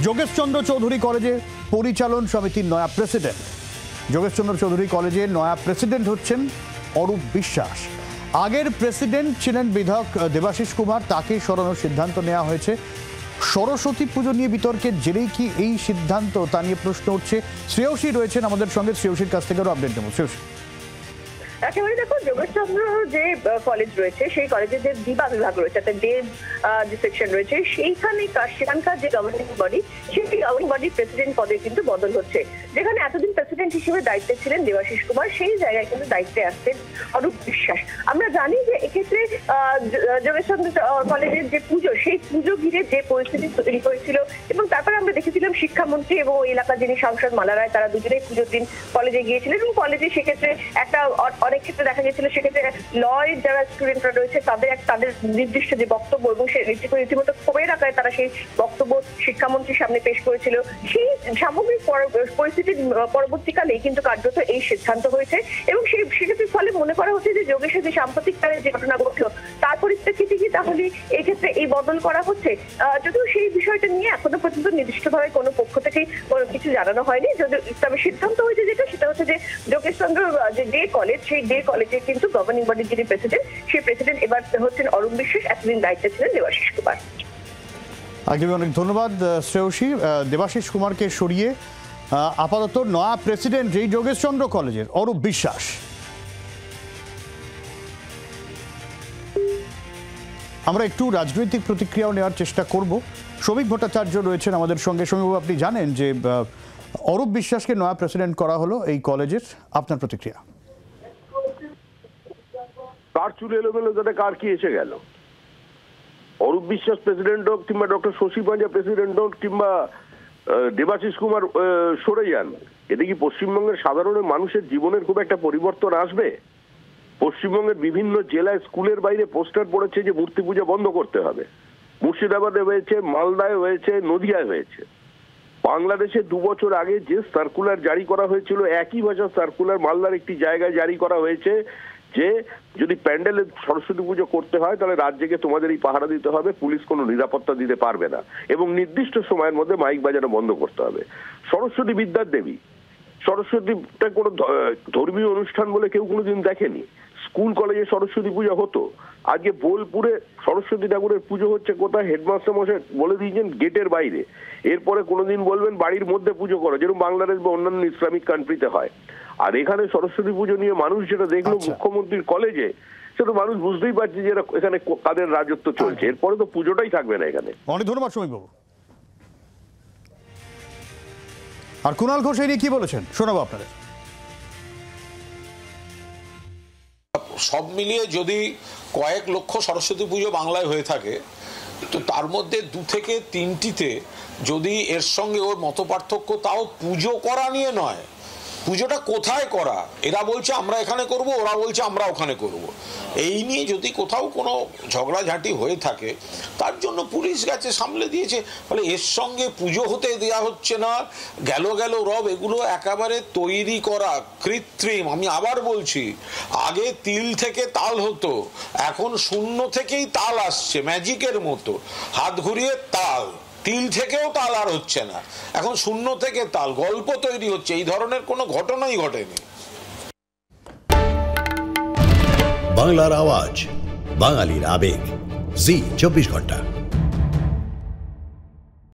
যোগেশচন্দ্র চৌধুরী কলেজে পরিচালন সমিতির নয়া প্রেসিডেন্ট। যোগেশচন্দ্র চৌধুরী কলেজের নয়া প্রেসিডেন্ট হচ্ছেন অরূপ বিশ্বাস। আগের প্রেসিডেন্ট ছিলেন বিধায়ক দেবাশিস কুমার, তাকে সরানোর সিদ্ধান্ত নেওয়া হয়েছে। সরস্বতী পুজো নিয়ে বিতর্কের জেরেই কি এই সিদ্ধান্ত, তা নিয়ে প্রশ্ন উঠছে। শ্রেয়সী রয়েছেন আমাদের সঙ্গে, শ্রেয়সীর কাছ থেকে আপডেট নেব। শ্রেয়সী, একেবারে দেখো, যোগেশচন্দ্র যে কলেজ রয়েছে সেই কলেজের যে দিবা বিভাগ রয়েছে, দেব যে সেকশন রয়েছে, সেখানকার যে গভর্নিং বডি, সেই গভর্নিং বডির প্রেসিডেন্ট পদে কিন্তু বদল হচ্ছে। যেখানে এতদিন প্রেসিডেন্ট হিসেবে দায়িত্বে ছিলেন দেবাশিস কুমার, সেই জায়গায় কিন্তু দায়িত্বে আসছেন অরূপ বিশ্বাস। আমরা জানি যে এক্ষেত্রে যোগেশচন্দ্র কলেজের যে পুজো, সেই পুজো ঘিরে যে পরিস্থিতি তৈরি হয়েছিল, এবং তারপরে আমরা দেখেছিলাম শিক্ষামন্ত্রী এবং ওই এলাকার যিনি সাংসদ মালা রায়, তারা দুজনেই পুজোর দিন কলেজে গিয়েছিলেন, এবং কলেজে সেক্ষেত্রে একটা অনেক ক্ষেত্রে দেখা গেছিল সেক্ষেত্রে লয়ের যারা স্টুডেন্টরা রয়েছে তাদের নির্দিষ্ট যে বক্তব্য, এবং সে রীতিমতো ক্ষোভের আকারে তারা সেই বক্তব্য শিক্ষামন্ত্রীর সামনে পেশ করেছিল। সেই সামগ্রিক পরিস্থিতির পরবর্তীকালেই কিন্তু কার্যত এই সিদ্ধান্ত হয়েছে, এবং সেক্ষেত্রে ফলে মনে করা হচ্ছে যে যোগেশের যে সাম্প্রতিক কালে যে ঘটনা ঘটলো তার পরিপ্রেক্ষিতে কি তাহলে এই ক্ষেত্রে এই বদল করা হচ্ছে। যদিও সেই বিষয়টা নিয়ে এখনো পর্যন্ত নির্দিষ্টভাবে কোনো পক্ষ থেকেই কোনো কিছু জানানো হয়নি, তবে সিদ্ধান্ত হয়েছে সেটা হচ্ছে যে যোগেশচন্দ্র যে কলেজ, সেই ডে কলেজের কিন্তু গভর্নিং বডির যিনি প্রেসিডেন্ট, সেই প্রেসিডেন্ট এবার হচ্ছেন অরূপ বিশ্বাস, এতদিন দায়িত্বে ছিলেন দেবাশিস কুমার। আগে অনেক ধন্যবাদ শ্রেয়সী। দেবাশিস কুমারকে সরিয়ে আপাতত নয়া প্রেসিডেন্ট এই যোগেশচন্দ্র কলেজের অরূপ বিশ্বাস। আমরা একটু রাজনৈতিক প্রতিক্রিয়াও নেওয়ার চেষ্টা করব। শ্রমিক ভট্টাচার্য রয়েছেন আমাদের সঙ্গে। শ্রমিকবাবু, আপনি জানেন যে অরূপ বিশ্বাসকে নয়া প্রেসিডেন্ট করা হলো এই কলেজের, আপনার প্রতিক্রিয়া? কার চুল এলোমেলো যাতে কার কি এসে গেল। অরূপ বিশ্বাস প্রেসিডেন্ট হোক, কিংবা ডক্টর শশী পাঞ্জা প্রেসিডেন্ট হোক, কিংবা দেবাশিস কুমার সরে যান, এতে কি পশ্চিমবঙ্গের সাধারণ মানুষের জীবনের খুব একটা পরিবর্তন আসবে? পশ্চিমবঙ্গের বিভিন্ন জেলায় স্কুলের বাইরে পোস্টার পড়েছে যে মূর্তি পূজা বন্ধ করতে হবে। মুর্শিদাবাদে হয়েছে, মালদায় হয়েছে, নদিয়ায় হয়েছে। বাংলাদেশে 2 বছর আগে যে সার্কুলার জারি করা হয়েছিল, একই ভাষার সার্কুলার মালদার একটি জায়গায় জারি করা হয়েছে যে যদি প্যান্ডেলে সরস্বতী পুজো করতে হয় তাহলে রাজ্যকে তোমাদেরই পাহারা দিতে হবে, পুলিশ কোনো নিরাপত্তা দিতে পারবে না, এবং নির্দিষ্ট সময়ের মধ্যে মাইক বাজানো বন্ধ করতে হবে। সরস্বতী বিদ্যার দেবী, সরস্বতীটা কোনো ধর্মীয় অনুষ্ঠান বলে কেউ কোনোদিন দেখেনি। স্কুল কলেজে সরস্বতী পুজো হতো। আজকে বোলপুরে সরস্বতী ঠাকুরের পুজো হচ্ছে কোথায়? হেডমাস্টার মশাই বলে দিয়েছেন গেটের বাইরে। এরপরে কোনোদিন বলবেন বাড়ির মধ্যে পুজো করো, যেরকম বাংলাদেশ বা অন্যান্য ইসলামিক কান্ট্রিতে হয়। আর এখানে সরস্বতী পুজো নিয়ে মানুষ যেটা দেখলো মুখ্যমন্ত্রীর কলেজে, সেটা মানুষ বুঝতেই পারছে যে এখানে কাদের রাজত্ব চলছে। এরপরে তো পুজোটাই থাকবে না এখানে। অনেক ধন্যবাদ শ্রমিকবাবু। আর কুণাল ঘোষ এই নিয়ে কি বলেছেন শোনাবো আপনাদের। সব মিলিয়ে যদি কয়েক লক্ষ সরস্বতী পুজো বাংলায় হয়ে থাকে, তো তার মধ্যে 2 থেকে 3টিতে যদি এর সঙ্গে ওর মত পার্থক্য, তাও পুজো করা নিয়ে নয়, পুজোটা কোথায় করা, এরা বলছে আমরা এখানে করব, ওরা বলছে আমরা ওখানে করব, এই নিয়ে যদি কোথাও কোনো ঝগড়াঝাঁটি হয়ে থাকে, তার জন্য পুলিশ গেছে, সামলে দিয়েছে। ফলে এর সঙ্গে পুজো হতে দেওয়া হচ্ছে না, গেল রব, এগুলো একেবারে তৈরি করা, কৃত্রিম। আমি আবার বলছি, আগে তিল থেকে তাল হতো, এখন শূন্য থেকেই তাল আসছে, ম্যাজিকের মতো হাত ঘুরিয়ে তাল। তিল থেকেও তাল আর হচ্ছে না, এখন শূন্য থেকে তাল, গল্প তৈরি হচ্ছে। এই ধরনের কোনো ঘটনাই ঘটেনি। বাংলার আওয়াজ, বাঙালির আবেগ, জি 24 ঘন্টা।